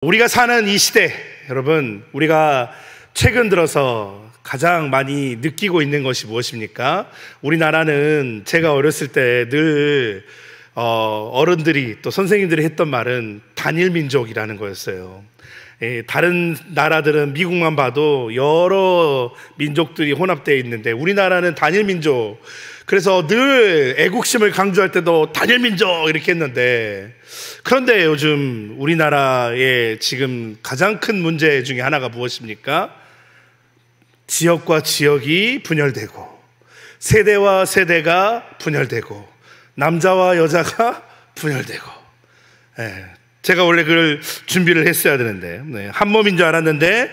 우리가 사는 이 시대, 여러분, 우리가 최근 들어서 가장 많이 느끼고 있는 것이 무엇입니까? 우리나라는 제가 어렸을 때 늘 어른들이 또 선생님들이 했던 말은 단일 민족이라는 거였어요. 다른 나라들은 미국만 봐도 여러 민족들이 혼합되어 있는데 우리나라는 단일 민족. 그래서 늘 애국심을 강조할 때도 단일 민족 이렇게 했는데, 그런데 요즘 우리나라의 지금 가장 큰 문제 중에 하나가 무엇입니까? 지역과 지역이 분열되고 세대와 세대가 분열되고 남자와 여자가 분열되고. 제가 원래 그걸 준비를 했어야 되는데 한 몸인 줄 알았는데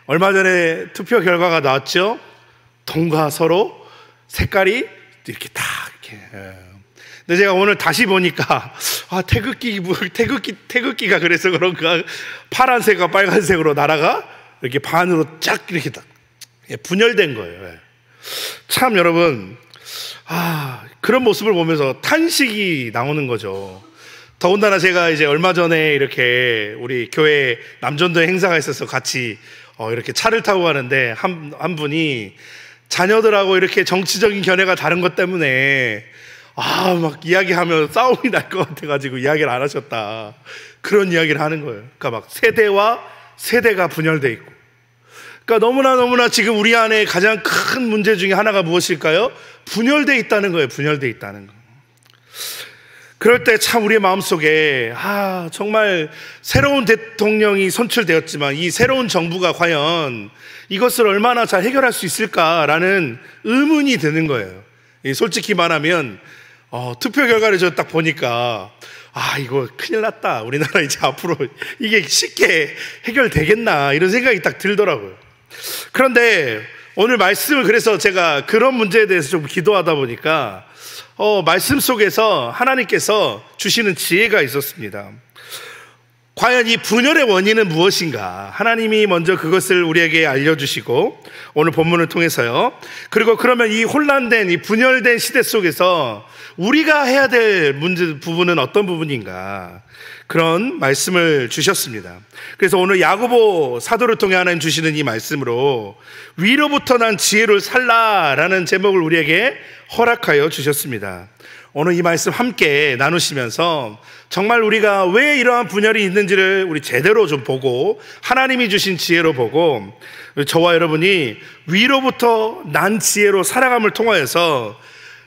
얼마 전에 투표 결과가 나왔죠. 동과 서로 색깔이 이렇게 다 이렇게. 근데 제가 오늘 다시 보니까 태극기가 그래서 그런가 파란색과 빨간색으로 나라가 이렇게 반으로 쫙 이렇게 딱 분열된 거예요. 참 여러분, 그런 모습을 보면서 탄식이 나오는 거죠. 더군다나 제가 이제 얼마 전에 이렇게 우리 교회 남전도 행사가 있어서 같이 이렇게 차를 타고 가는데 한 분이 자녀들하고 이렇게 정치적인 견해가 다른 것 때문에 막 이야기하면 싸움이 날 것 같아가지고 이야기를 안 하셨다, 그런 이야기를 하는 거예요. 그러니까 막 세대와 세대가 분열돼 있고, 그러니까 너무나 지금 우리 안에 가장 큰 문제 중에 하나가 무엇일까요? 분열돼 있다는 거예요. 분열돼 있다는 거. 그럴 때 참 우리의 마음속에 정말 새로운 대통령이 선출되었지만 이 새로운 정부가 과연 이것을 얼마나 잘 해결할 수 있을까라는 의문이 드는 거예요. 솔직히 말하면 투표 결과를 저 딱 보니까 이거 큰일 났다, 우리나라 이제 앞으로 이게 쉽게 해결되겠나 이런 생각이 딱 들더라고요. 그런데 오늘 말씀을, 그래서 제가 그런 문제에 대해서 좀 기도하다 보니까 말씀 속에서 하나님께서 주시는 지혜가 있었습니다. 과연 이 분열의 원인은 무엇인가? 하나님이 먼저 그것을 우리에게 알려주시고 오늘 본문을 통해서요. 그리고 그러면 이 혼란된, 이 분열된 시대 속에서 우리가 해야 될 부분은 어떤 부분인가? 그런 말씀을 주셨습니다. 그래서 오늘 야고보 사도를 통해 하나님 주시는 이 말씀으로 위로부터 난 지혜를 살라라는 제목을 우리에게 허락하여 주셨습니다. 오늘 이 말씀 함께 나누시면서 정말 우리가 왜 이러한 분열이 있는지를 우리 제대로 좀 보고 하나님이 주신 지혜로 보고 저와 여러분이 위로부터 난 지혜로 살아감을 통하여서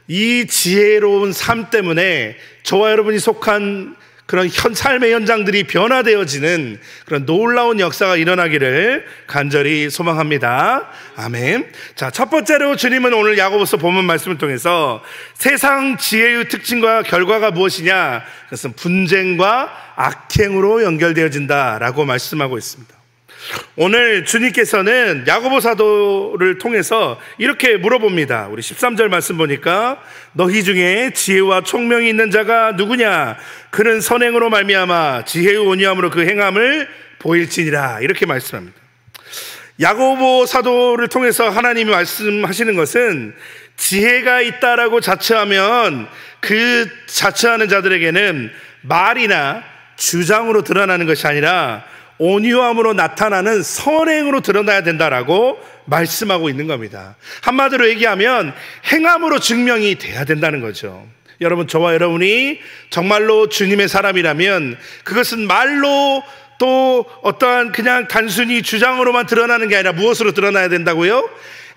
이 지혜로운 삶 때문에 저와 여러분이 속한 그런 삶의 현장들이 변화되어지는 그런 놀라운 역사가 일어나기를 간절히 소망합니다. 아멘. 자, 첫 번째로 주님은 오늘 야고보서 본문 말씀을 통해서 세상 지혜의 특징과 결과가 무엇이냐? 그것은 분쟁과 악행으로 연결되어진다라고 말씀하고 있습니다. 오늘 주님께서는 야고보 사도를 통해서 이렇게 물어봅니다. 우리 13절 말씀 보니까 너희 중에 지혜와 총명이 있는 자가 누구냐? 그는 선행으로 말미암아 지혜의 온유함으로 그 행함을 보일지니라, 이렇게 말씀합니다. 야고보 사도를 통해서 하나님이 말씀하시는 것은 지혜가 있다라고 자처하면 그 자처하는 자들에게는 말이나 주장으로 드러나는 것이 아니라 온유함으로 나타나는 선행으로 드러나야 된다라고 말씀하고 있는 겁니다. 한마디로 얘기하면 행함으로 증명이 돼야 된다는 거죠. 여러분, 저와 여러분이 정말로 주님의 사람이라면 그것은 말로 또 어떠한 그냥 단순히 주장으로만 드러나는 게 아니라 무엇으로 드러나야 된다고요?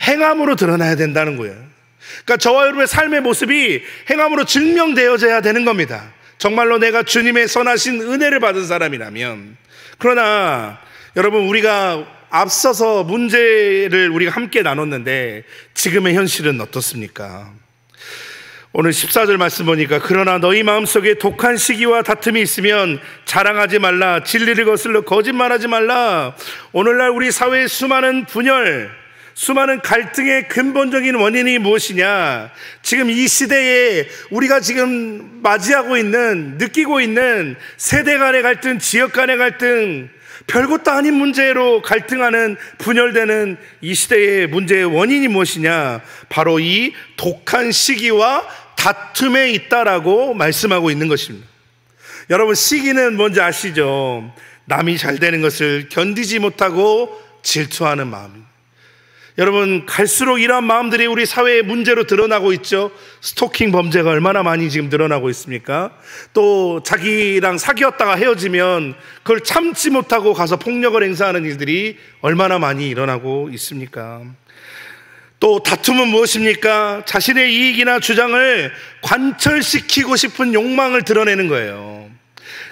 행함으로 드러나야 된다는 거예요. 그러니까 저와 여러분의 삶의 모습이 행함으로 증명되어져야 되는 겁니다. 정말로 내가 주님의 선하신 은혜를 받은 사람이라면. 그러나 여러분, 우리가 앞서서 문제를 우리가 함께 나눴는데 지금의 현실은 어떻습니까? 오늘 14절 말씀 보니까 그러나 너희 마음속에 독한 시기와 다툼이 있으면 자랑하지 말라. 진리를 거슬러 거짓말하지 말라. 오늘날 우리 사회의 수많은 분열, 수많은 갈등의 근본적인 원인이 무엇이냐? 지금 이 시대에 우리가 지금 맞이하고 있는, 느끼고 있는 세대 간의 갈등, 지역 간의 갈등, 별것도 아닌 문제로 갈등하는, 분열되는 이 시대의 문제의 원인이 무엇이냐? 바로 이 독한 시기와 다툼에 있다라고 말씀하고 있는 것입니다. 여러분, 시기는 뭔지 아시죠? 남이 잘 되는 것을 견디지 못하고 질투하는 마음입니다. 여러분, 갈수록 이러한 마음들이 우리 사회의 문제로 드러나고 있죠. 스토킹 범죄가 얼마나 많이 지금 드러나고 있습니까? 또 자기랑 사귀었다가 헤어지면 그걸 참지 못하고 가서 폭력을 행사하는 일들이 얼마나 많이 일어나고 있습니까? 또 다툼은 무엇입니까? 자신의 이익이나 주장을 관철시키고 싶은 욕망을 드러내는 거예요.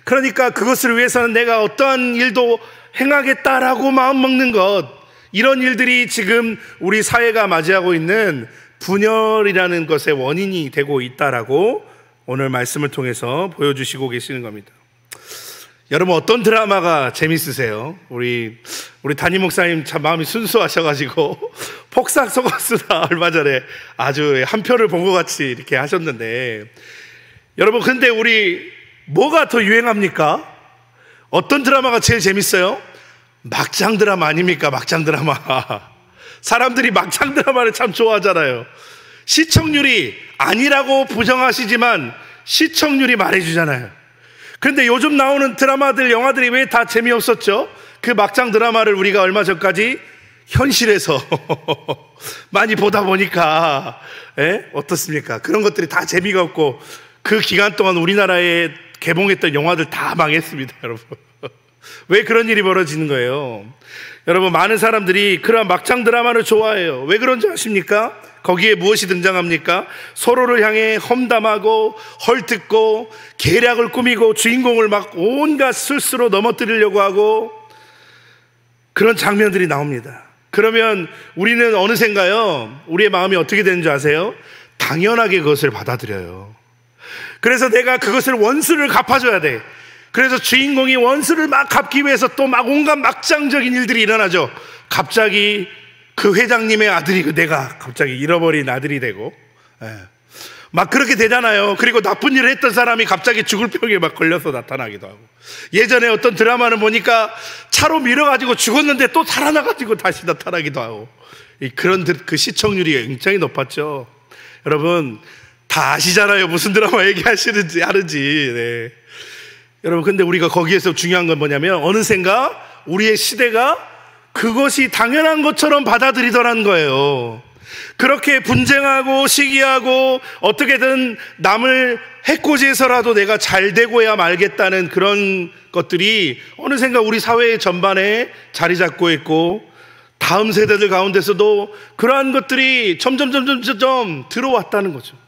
그러니까 그것을 위해서는 내가 어떠한 일도 행하겠다라고 마음먹는 것, 이런 일들이 지금 우리 사회가 맞이하고 있는 분열이라는 것의 원인이 되고 있다라고 오늘 말씀을 통해서 보여주시고 계시는 겁니다. 여러분, 어떤 드라마가 재밌으세요? 우리 담임 목사님 참 마음이 순수하셔가지고 폭삭 속았수다 얼마 전에 아주 한 편을 본 것 같이 이렇게 하셨는데, 여러분, 근데 우리 뭐가 더 유행합니까? 어떤 드라마가 제일 재밌어요? 막장 드라마 아닙니까? 막장 드라마. 사람들이 막장 드라마를 참 좋아하잖아요. 시청률이 아니라고 부정하시지만 시청률이 말해주잖아요. 그런데 요즘 나오는 드라마들, 영화들이 왜 다 재미없었죠? 그 막장 드라마를 우리가 얼마 전까지 현실에서 많이 보다 보니까 어떻습니까? 그런 것들이 다 재미가 없고 그 기간 동안 우리나라에 개봉했던 영화들 다 망했습니다, 여러분. 왜 그런 일이 벌어지는 거예요? 여러분, 많은 사람들이 그런 막장 드라마를 좋아해요. 왜 그런지 아십니까? 거기에 무엇이 등장합니까? 서로를 향해 험담하고 헐뜯고 계략을 꾸미고 주인공을 막 온갖 술수로 넘어뜨리려고 하고 그런 장면들이 나옵니다. 그러면 우리는 어느샌가요? 우리의 마음이 어떻게 되는 줄 아세요? 당연하게 그것을 받아들여요. 그래서 내가 그것을 원수를 갚아줘야 돼. 그래서 주인공이 원수를 막 갚기 위해서 또 막 온갖 막장적인 일들이 일어나죠. 갑자기 그 회장님의 아들이 내가 갑자기 잃어버린 아들이 되고 막 그렇게 되잖아요. 그리고 나쁜 일을 했던 사람이 갑자기 죽을 병에 막 걸려서 나타나기도 하고, 예전에 어떤 드라마는 보니까 차로 밀어가지고 죽었는데 또 살아나가지고 다시 나타나기도 하고, 그런 그 시청률이 굉장히 높았죠. 여러분 다 아시잖아요. 무슨 드라마 얘기하시는지 하는지. 여러분, 근데 우리가 거기에서 중요한 건 뭐냐면 어느샌가 우리의 시대가 그것이 당연한 것처럼 받아들이더라는 거예요. 그렇게 분쟁하고 시기하고 어떻게든 남을 해코지해서라도 내가 잘 되고야 말겠다는 그런 것들이 어느샌가 우리 사회 전반에 자리 잡고 있고, 다음 세대들 가운데서도 그러한 것들이 점점 들어왔다는 거죠.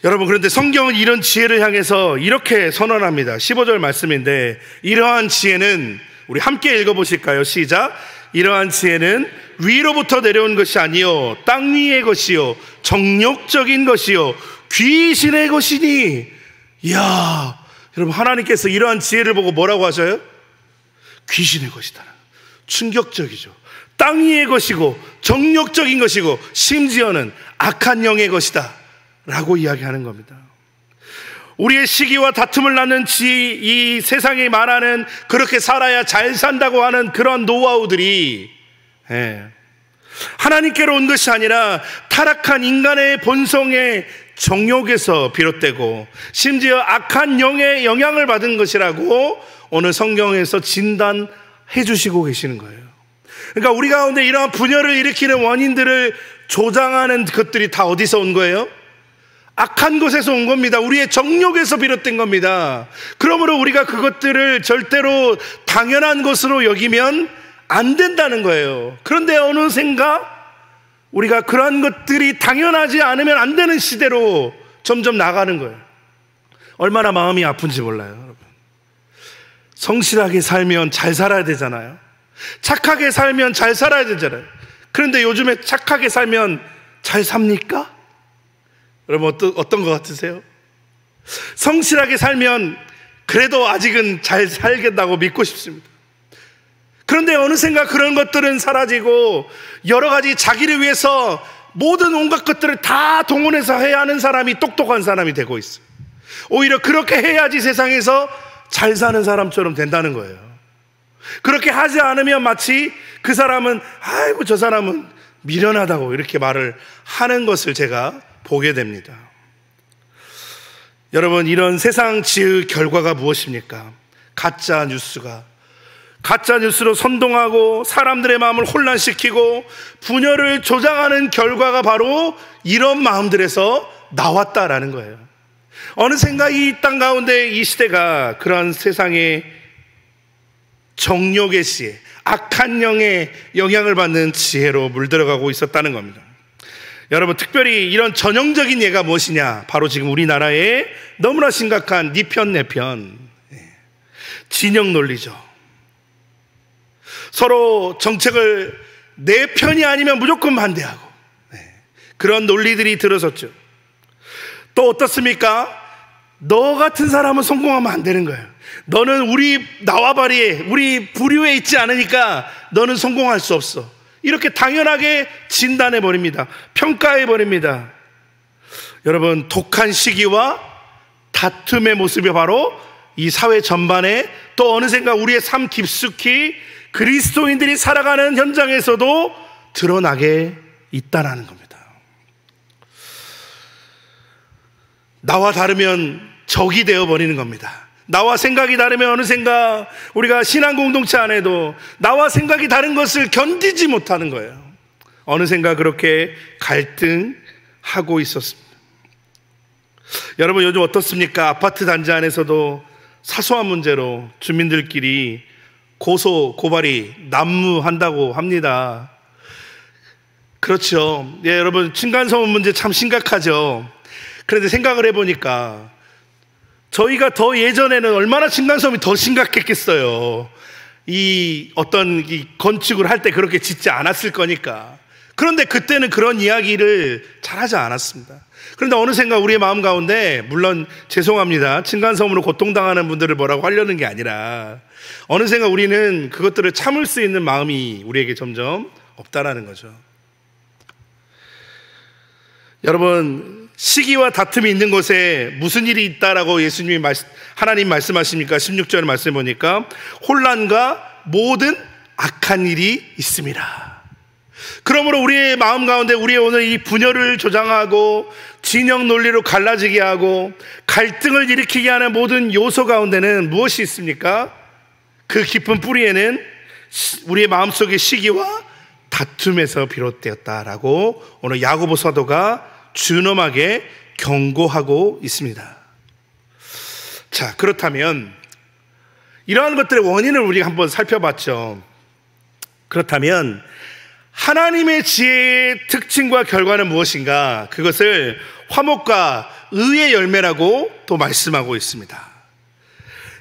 여러분, 그런데 성경은 이런 지혜를 향해서 이렇게 선언합니다. 15절 말씀인데, 이러한 지혜는, 우리 함께 읽어보실까요? 시작. 이러한 지혜는 위로부터 내려온 것이 아니요 땅 위의 것이요 정욕적인 것이요 귀신의 것이니. 이야, 여러분, 하나님께서 이러한 지혜를 보고 뭐라고 하셔요? 귀신의 것이다. 충격적이죠. 땅 위의 것이고 정욕적인 것이고 심지어는 악한 영의 것이다 라고 이야기하는 겁니다. 우리의 시기와 다툼을 낳는 이 세상이 말하는 그렇게 살아야 잘 산다고 하는 그런 노하우들이 하나님께로 온 것이 아니라 타락한 인간의 본성의 정욕에서 비롯되고 심지어 악한 영의 영향을 받은 것이라고 오늘 성경에서 진단해 주시고 계시는 거예요. 그러니까 우리 가운데 이러한 분열을 일으키는 원인들을 조장하는 것들이 다 어디서 온 거예요? 악한 곳에서 온 겁니다. 우리의 정욕에서 비롯된 겁니다. 그러므로 우리가 그것들을 절대로 당연한 것으로 여기면 안 된다는 거예요. 그런데 어느샌가 우리가 그러한 것들이 당연하지 않으면 안 되는 시대로 점점 나가는 거예요. 얼마나 마음이 아픈지 몰라요, 여러분. 성실하게 살면 잘 살아야 되잖아요. 착하게 살면 잘 살아야 되잖아요. 그런데 요즘에 착하게 살면 잘 삽니까? 여러분, 어떤 것 같으세요? 성실하게 살면 그래도 아직은 잘 살겠다고 믿고 싶습니다. 그런데 어느샌가 그런 것들은 사라지고 여러 가지 자기를 위해서 모든 온갖 것들을 다 동원해서 해야 하는 사람이 똑똑한 사람이 되고 있어요. 오히려 그렇게 해야지 세상에서 잘 사는 사람처럼 된다는 거예요. 그렇게 하지 않으면 마치 그 사람은 아이고 저 사람은 미련하다고 이렇게 말을 하는 것을 제가 보게 됩니다. 여러분, 이런 세상 지의 결과가 무엇입니까? 가짜 뉴스로 선동하고 사람들의 마음을 혼란시키고 분열을 조장하는 결과가 바로 이런 마음들에서 나왔다라는 거예요. 어느샌가 이 땅 가운데 이 시대가 그런 세상의 정욕의 시에 악한 영의 영향을 받는 지혜로 물들어가고 있었다는 겁니다. 여러분, 특별히 이런 전형적인 예가 무엇이냐? 바로 지금 우리나라의 너무나 심각한 니 편 내 편 진영 논리죠. 서로 정책을 내 편이 아니면 무조건 반대하고 그런 논리들이 들어섰죠. 또 어떻습니까? 너 같은 사람은 성공하면 안 되는 거예요. 너는 우리 나와바리에 우리 부류에 있지 않으니까 너는 성공할 수 없어. 이렇게 당연하게 진단해 버립니다. 평가해 버립니다. 여러분, 독한 시기와 다툼의 모습이 바로 이 사회 전반에 또 어느샌가 우리의 삶 깊숙이 그리스도인들이 살아가는 현장에서도 드러나게 있다라는 겁니다. 나와 다르면 적이 되어버리는 겁니다. 나와 생각이 다르면 어느샌가 우리가 신앙 공동체 안에도 나와 생각이 다른 것을 견디지 못하는 거예요. 어느샌가 그렇게 갈등하고 있었습니다. 여러분, 요즘 어떻습니까? 아파트 단지 안에서도 사소한 문제로 주민들끼리 고소, 고발이 난무한다고 합니다. 그렇죠. 예, 여러분, 층간소음 문제 참 심각하죠. 그런데 생각을 해보니까 저희가 더 예전에는 얼마나 층간소음이 더 심각했겠어요. 이 건축을 할 때 그렇게 짓지 않았을 거니까. 그런데 그때는 그런 이야기를 잘 하지 않았습니다. 그런데 어느샌가 우리의 마음 가운데, 물론 죄송합니다, 층간소음으로 고통당하는 분들을 뭐라고 하려는 게 아니라 어느샌가 우리는 그것들을 참을 수 있는 마음이 우리에게 점점 없다라는 거죠. 여러분, 시기와 다툼이 있는 곳에 무슨 일이 있다라고 하나님 말씀하십니까? 16절 말씀 보니까 혼란과 모든 악한 일이 있습니다. 그러므로 우리의 마음 가운데 우리의 오늘 이 분열을 조장하고 진영 논리로 갈라지게 하고 갈등을 일으키게 하는 모든 요소 가운데는 무엇이 있습니까? 그 깊은 뿌리에는 우리의 마음속의 시기와 다툼에서 비롯되었다라고 오늘 야고보 사도가 준엄하게 경고하고 있습니다. 자, 그렇다면 이러한 것들의 원인을 우리가 한번 살펴봤죠. 그렇다면 하나님의 지혜의 특징과 결과는 무엇인가? 그것을 화목과 의의 열매라고 또 말씀하고 있습니다.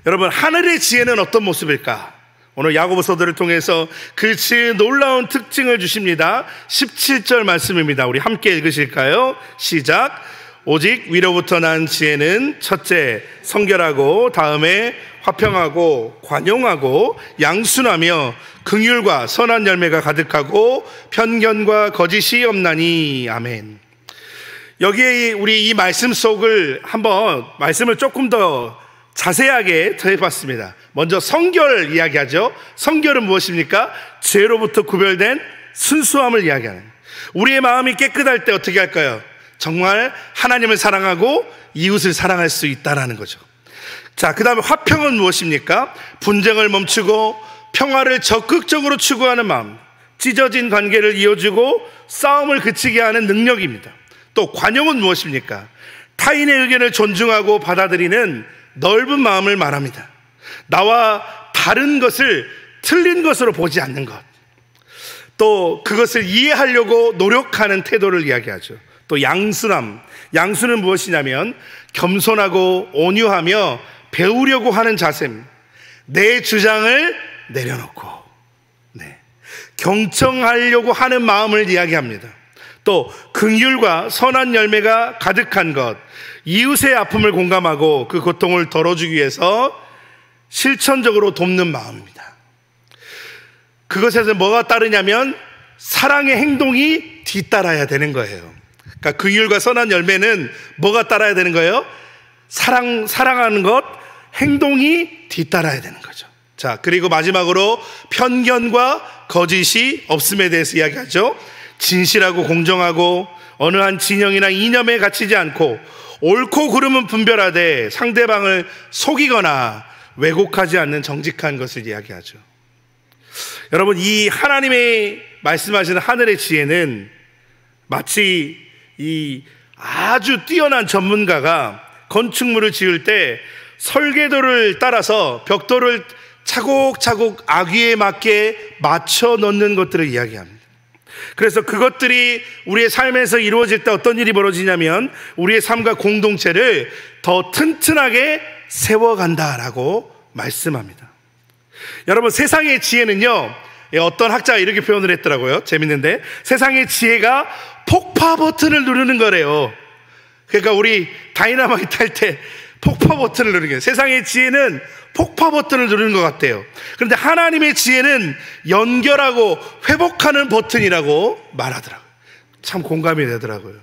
여러분, 하늘의 지혜는 어떤 모습일까? 오늘 야고보서들을 통해서 그 지혜의 놀라운 특징을 주십니다. 17절 말씀입니다. 우리 함께 읽으실까요? 시작. 오직 위로부터 난 지혜는 첫째 성결하고, 다음에 화평하고 관용하고 양순하며 긍휼과 선한 열매가 가득하고 편견과 거짓이 없나니. 아멘. 여기에 우리 이 말씀 속을 한번 말씀을 조금 더 자세하게 해봤습니다. 먼저 성결 이야기하죠. 성결은 무엇입니까? 죄로부터 구별된 순수함을 이야기하는, 우리의 마음이 깨끗할 때 어떻게 할까요? 정말 하나님을 사랑하고 이웃을 사랑할 수 있다는 거죠. 자, 그 다음에 화평은 무엇입니까? 분쟁을 멈추고 평화를 적극적으로 추구하는 마음, 찢어진 관계를 이어주고 싸움을 그치게 하는 능력입니다. 또 관용은 무엇입니까? 타인의 의견을 존중하고 받아들이는 넓은 마음을 말합니다. 나와 다른 것을 틀린 것으로 보지 않는 것, 또 그것을 이해하려고 노력하는 태도를 이야기하죠. 또 양순함, 양순은 무엇이냐면 겸손하고 온유하며 배우려고 하는 자세입니다. 내 주장을 내려놓고 경청하려고 하는 마음을 이야기합니다. 또 긍휼과 선한 열매가 가득한 것, 이웃의 아픔을 공감하고 그 고통을 덜어주기 위해서 실천적으로 돕는 마음입니다. 그것에서 뭐가 따르냐면 사랑의 행동이 뒤따라야 되는 거예요. 그러니까 긍휼과 선한 열매는 뭐가 따라야 되는 거예요? 사랑하는 것, 행동이 뒤따라야 되는 거죠. 자, 그리고 마지막으로 편견과 거짓이 없음에 대해서 이야기하죠. 진실하고 공정하고 어느 한 진영이나 이념에 갇히지 않고 옳고 그름은 분별하되 상대방을 속이거나 왜곡하지 않는 정직한 것을 이야기하죠. 여러분, 이 하나님의 말씀하시는 하늘의 지혜는 마치 이 아주 뛰어난 전문가가 건축물을 지을 때 설계도를 따라서 벽돌을 차곡차곡 아귀에 맞게 맞춰 넣는 것들을 이야기합니다. 그래서 그것들이 우리의 삶에서 이루어질 때 어떤 일이 벌어지냐면 우리의 삶과 공동체를 더 튼튼하게 세워간다라고 말씀합니다. 여러분, 세상의 지혜는요, 어떤 학자가 이렇게 표현을 했더라고요. 재밌는데, 세상의 지혜가 폭파 버튼을 누르는 거래요. 그러니까 우리 다이너마이트 할 때 폭파 버튼을 누르는 거예요. 세상의 지혜는 폭파 버튼을 누르는 것 같아요. 그런데 하나님의 지혜는 연결하고 회복하는 버튼이라고 말하더라고요. 참 공감이 되더라고요.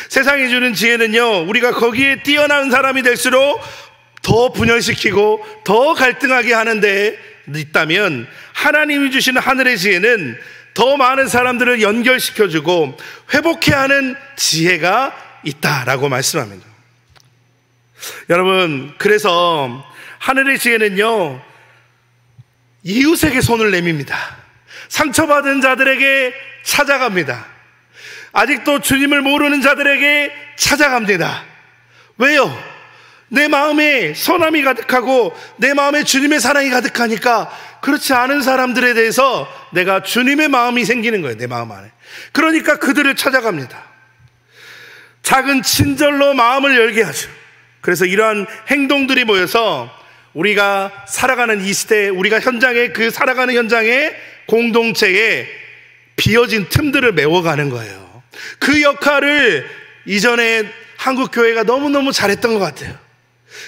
세상이 주는 지혜는요, 우리가 거기에 뛰어난 사람이 될수록 더 분열시키고 더 갈등하게 하는데 있다면, 하나님이 주시는 하늘의 지혜는 더 많은 사람들을 연결시켜주고 회복해야 하는 지혜가 있다라고 말씀합니다. 여러분, 그래서 하늘의 지혜는요, 이웃에게 손을 내밉니다. 상처받은 자들에게 찾아갑니다. 아직도 주님을 모르는 자들에게 찾아갑니다. 왜요? 내 마음에 선함이 가득하고 내 마음에 주님의 사랑이 가득하니까 그렇지 않은 사람들에 대해서 내가 주님의 마음이 생기는 거예요. 내 마음 안에. 그러니까 그들을 찾아갑니다. 작은 친절로 마음을 열게 하죠. 그래서 이러한 행동들이 모여서 우리가 살아가는 이 시대에, 우리가 현장에, 그 살아가는 현장에, 공동체에 비어진 틈들을 메워가는 거예요. 그 역할을 이전에 한국교회가 너무너무 잘했던 것 같아요.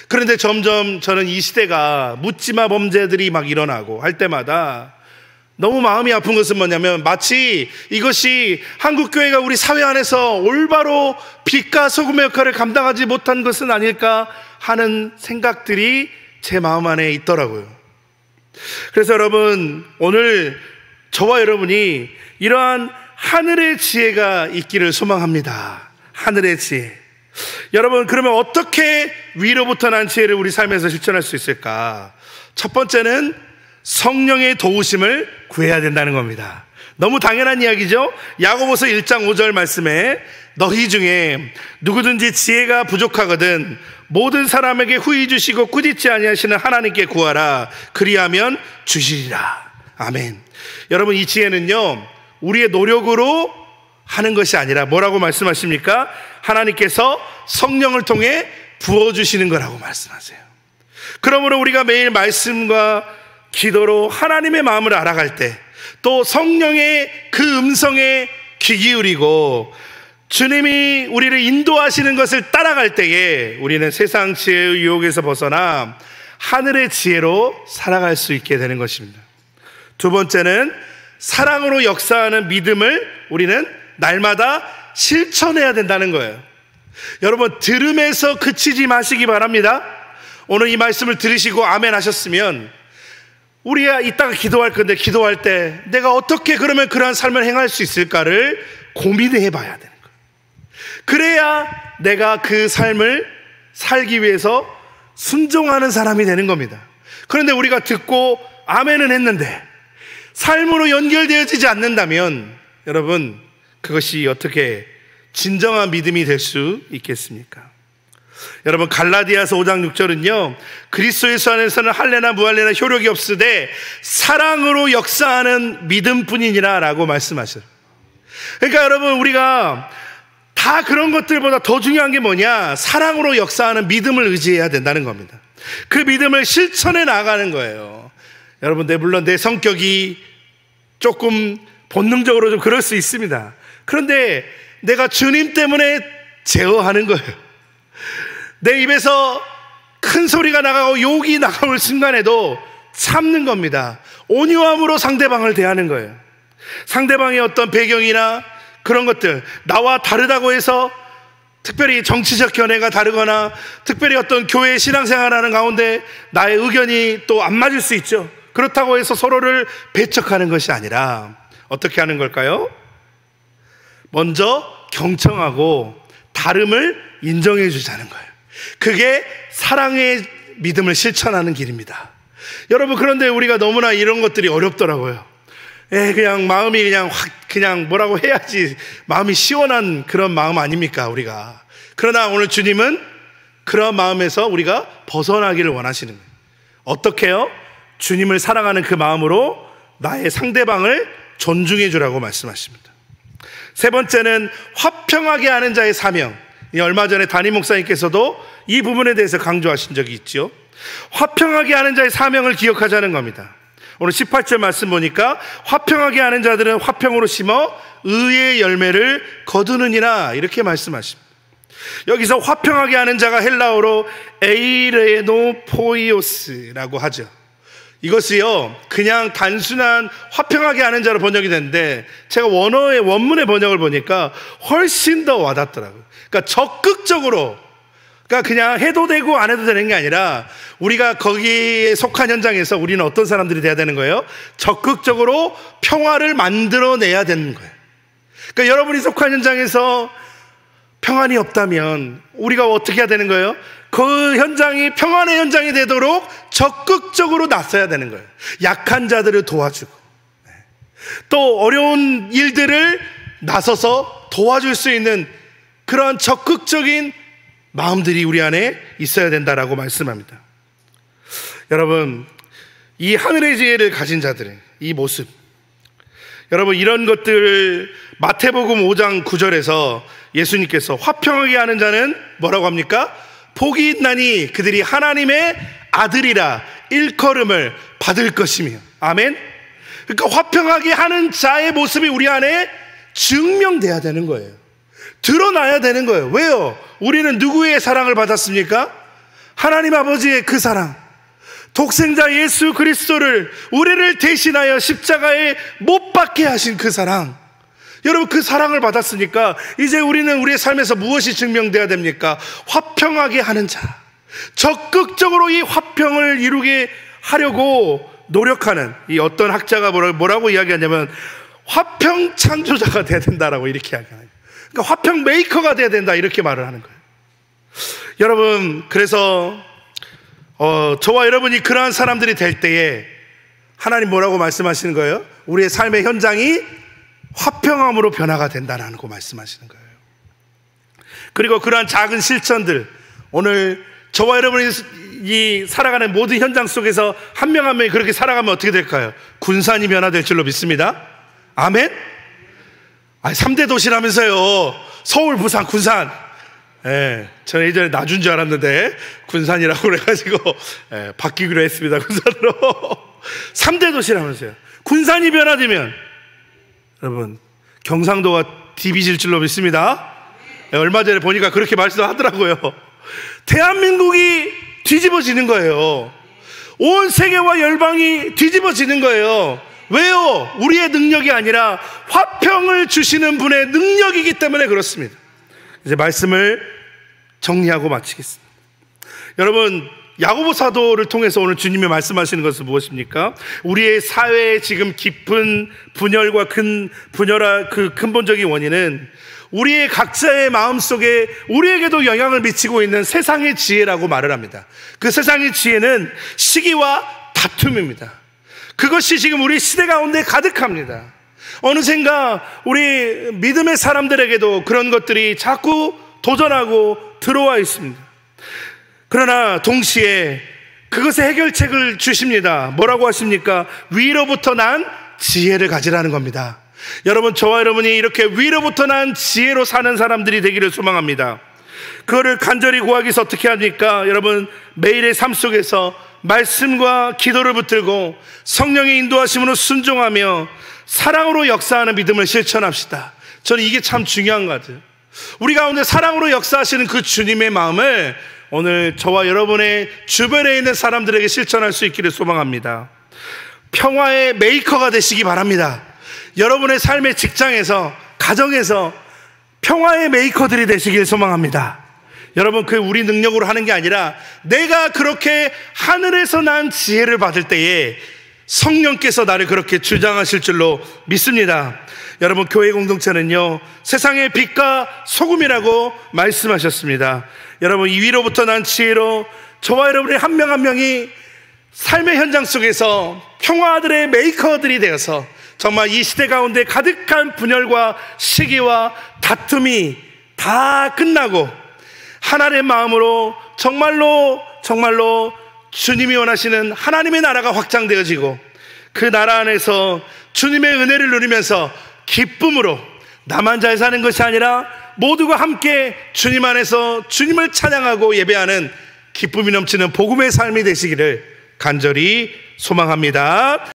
그런데 점점 저는 이 시대가 묻지마 범죄들이 막 일어나고 할 때마다 너무 마음이 아픈 것은 뭐냐면, 마치 이것이 한국교회가 우리 사회 안에서 올바로 빛과 소금의 역할을 감당하지 못한 것은 아닐까 하는 생각들이 제 마음 안에 있더라고요. 그래서 여러분, 오늘 저와 여러분이 이러한 하늘의 지혜가 있기를 소망합니다. 하늘의 지혜. 여러분, 그러면 어떻게 위로부터 난 지혜를 우리 삶에서 실천할 수 있을까? 첫 번째는 성령의 도우심을 구해야 된다는 겁니다. 너무 당연한 이야기죠. 야고보서 1장 5절 말씀에 너희 중에 누구든지 지혜가 부족하거든 모든 사람에게 후히 주시고 꾸짖지 아니하시는 하나님께 구하라. 그리하면 주시리라. 아멘. 여러분, 이 지혜는요, 우리의 노력으로 하는 것이 아니라 뭐라고 말씀하십니까? 하나님께서 성령을 통해 부어주시는 거라고 말씀하세요. 그러므로 우리가 매일 말씀과 기도로 하나님의 마음을 알아갈 때, 또 성령의 그 음성에 귀 기울이고 주님이 우리를 인도하시는 것을 따라갈 때에 우리는 세상 지혜의 유혹에서 벗어나 하늘의 지혜로 살아갈 수 있게 되는 것입니다. 두 번째는 사랑으로 역사하는 믿음을 우리는 날마다 실천해야 된다는 거예요. 여러분, 들음에서 그치지 마시기 바랍니다. 오늘 이 말씀을 들으시고 아멘 하셨으면, 우리가 이따가 기도할 건데 기도할 때 내가 어떻게 그러면 그러한 삶을 행할 수 있을까를 고민해 봐야 되는 거예요. 그래야 내가 그 삶을 살기 위해서 순종하는 사람이 되는 겁니다. 그런데 우리가 듣고 아멘은 했는데 삶으로 연결되어지지 않는다면 여러분, 그것이 어떻게 진정한 믿음이 될 수 있겠습니까? 여러분, 갈라디아서 5장 6절은요, 그리스도 예수 안에서는 할례나 무할례나 효력이 없으되 사랑으로 역사하는 믿음뿐이니라 라고 말씀하셔요. 그러니까 여러분, 우리가 다 그런 것들보다 더 중요한 게 뭐냐? 사랑으로 역사하는 믿음을 의지해야 된다는 겁니다. 그 믿음을 실천해 나가는 거예요. 여러분, 물론 내 성격이 조금 본능적으로 좀 그럴 수 있습니다. 그런데 내가 주님 때문에 제어하는 거예요. 내 입에서 큰 소리가 나가고 욕이 나올 순간에도 참는 겁니다. 온유함으로 상대방을 대하는 거예요. 상대방의 어떤 배경이나 그런 것들, 나와 다르다고 해서 특별히 정치적 견해가 다르거나 특별히 어떤 교회 신앙생활하는 가운데 나의 의견이 또 안 맞을 수 있죠. 그렇다고 해서 서로를 배척하는 것이 아니라 어떻게 하는 걸까요? 먼저 경청하고 다름을 인정해 주자는 거예요. 그게 사랑의 믿음을 실천하는 길입니다. 여러분, 그런데 우리가 너무나 이런 것들이 어렵더라고요. 그냥 마음이 그냥 확, 그냥 뭐라고 해야지 마음이 시원한 그런 마음 아닙니까, 우리가. 그러나 오늘 주님은 그런 마음에서 우리가 벗어나기를 원하시는 거예요. 어떻게요? 주님을 사랑하는 그 마음으로 나의 상대방을 존중해 주라고 말씀하십니다. 세 번째는 화평하게 하는 자의 사명. 얼마 전에 담임 목사님께서도 이 부분에 대해서 강조하신 적이 있죠. 화평하게 하는 자의 사명을 기억하자는 겁니다. 오늘 18절 말씀 보니까 화평하게 하는 자들은 화평으로 심어 의의 열매를 거두느니라, 이렇게 말씀하십니다. 여기서 화평하게 하는 자가 헬라어로 에이레노포이오스라고 하죠. 이것이요, 그냥 단순한 화평하게 하는 자로 번역이 됐는데 제가 원문의 번역을 보니까 훨씬 더 와닿더라고요. 그러니까 적극적으로, 그러니까 그냥 해도 되고 안 해도 되는 게 아니라 우리가 거기에 속한 현장에서 우리는 어떤 사람들이 돼야 되는 거예요? 적극적으로 평화를 만들어내야 되는 거예요. 그러니까 여러분이 속한 현장에서 평안이 없다면 우리가 어떻게 해야 되는 거예요? 그 현장이 평안의 현장이 되도록 적극적으로 나서야 되는 거예요. 약한 자들을 도와주고, 또 어려운 일들을 나서서 도와줄 수 있는 그런 적극적인 마음들이 우리 안에 있어야 된다라고 말씀합니다. 여러분, 이 하늘의 지혜를 가진 자들의 이 모습, 여러분, 이런 것들 마태복음 5장 9절에서 예수님께서 화평하게 하는 자는 뭐라고 합니까? 복이 있나니 그들이 하나님의 아들이라 일컬음을 받을 것이며. 아멘. 그러니까 화평하게 하는 자의 모습이 우리 안에 증명돼야 되는 거예요. 드러나야 되는 거예요. 왜요? 우리는 누구의 사랑을 받았습니까? 하나님 아버지의 그 사랑, 독생자 예수 그리스도를 우리를 대신하여 십자가에 못 박게 하신 그 사랑. 여러분, 그 사랑을 받았으니까 이제 우리는 우리의 삶에서 무엇이 증명돼야 됩니까? 화평하게 하는 자, 적극적으로 이 화평을 이루게 하려고 노력하는, 이 어떤 학자가 뭐라고 이야기하냐면 화평 창조자가 돼야 된다라고 이렇게 이야기해요. 그러니까 화평 메이커가 돼야 된다, 이렇게 말을 하는 거예요. 여러분, 그래서 저와 여러분이 그러한 사람들이 될 때에 하나님 뭐라고 말씀하시는 거예요? 우리의 삶의 현장이 화평함으로 변화가 된다는 거 말씀하시는 거예요. 그리고 그러한 작은 실천들, 오늘 저와 여러분이 이 살아가는 모든 현장 속에서 한 명 한 명이 그렇게 살아가면 어떻게 될까요? 군산이 변화될 줄로 믿습니다. 아멘? 3대 도시라면서요. 서울, 부산, 군산. 저는 예전에 나준 줄 알았는데 군산이라고 그래가지고 바뀌기로 했습니다. 군산으로. 3대 도시라면서요. 군산이 변화되면 여러분, 경상도가 뒤비질 줄로 믿습니다. 얼마 전에 보니까 그렇게 말씀하더라고요. 대한민국이 뒤집어지는 거예요. 온 세계와 열방이 뒤집어지는 거예요. 왜요? 우리의 능력이 아니라 화평을 주시는 분의 능력이기 때문에 그렇습니다. 이제 말씀을 정리하고 마치겠습니다. 여러분, 야고보 사도를 통해서 오늘 주님이 말씀하시는 것은 무엇입니까? 우리의 사회의 지금 깊은 분열과 그 근본적인 원인은 우리의 각자의 마음속에 우리에게도 영향을 미치고 있는 세상의 지혜라고 말을 합니다. 그 세상의 지혜는 시기와 다툼입니다. 그것이 지금 우리 시대 가운데 가득합니다. 어느샌가 우리 믿음의 사람들에게도 그런 것들이 자꾸 도전하고 들어와 있습니다. 그러나 동시에 그것의 해결책을 주십니다. 뭐라고 하십니까? 위로부터 난 지혜를 가지라는 겁니다. 여러분, 저와 여러분이 이렇게 위로부터 난 지혜로 사는 사람들이 되기를 소망합니다. 그거를 간절히 구하기 위해서 어떻게 합니까? 여러분, 매일의 삶 속에서 말씀과 기도를 붙들고 성령의 인도하심으로 순종하며 사랑으로 역사하는 믿음을 실천합시다. 저는 이게 참 중요한 것 같아요. 우리 가운데 사랑으로 역사하시는 그 주님의 마음을 오늘 저와 여러분의 주변에 있는 사람들에게 실천할 수 있기를 소망합니다. 평화의 메이커가 되시기 바랍니다. 여러분의 삶의 직장에서, 가정에서 평화의 메이커들이 되시길 소망합니다. 여러분, 그 우리 능력으로 하는 게 아니라 내가 그렇게 하늘에서 난 지혜를 받을 때에 성령께서 나를 그렇게 주장하실 줄로 믿습니다. 여러분, 교회 공동체는요, 세상의 빛과 소금이라고 말씀하셨습니다. 여러분, 이 위로부터 난 지혜로 저와 여러분의 한 명 한 명이 삶의 현장 속에서 평화들의 메이커들이 되어서 정말 이 시대 가운데 가득한 분열과 시기와 다툼이 다 끝나고 하나님의 마음으로 정말로 주님이 원하시는 하나님의 나라가 확장되어지고 그 나라 안에서 주님의 은혜를 누리면서 기쁨으로 나만 잘 사는 것이 아니라 모두가 함께 주님 안에서 주님을 찬양하고 예배하는 기쁨이 넘치는 복음의 삶이 되시기를 간절히 소망합니다.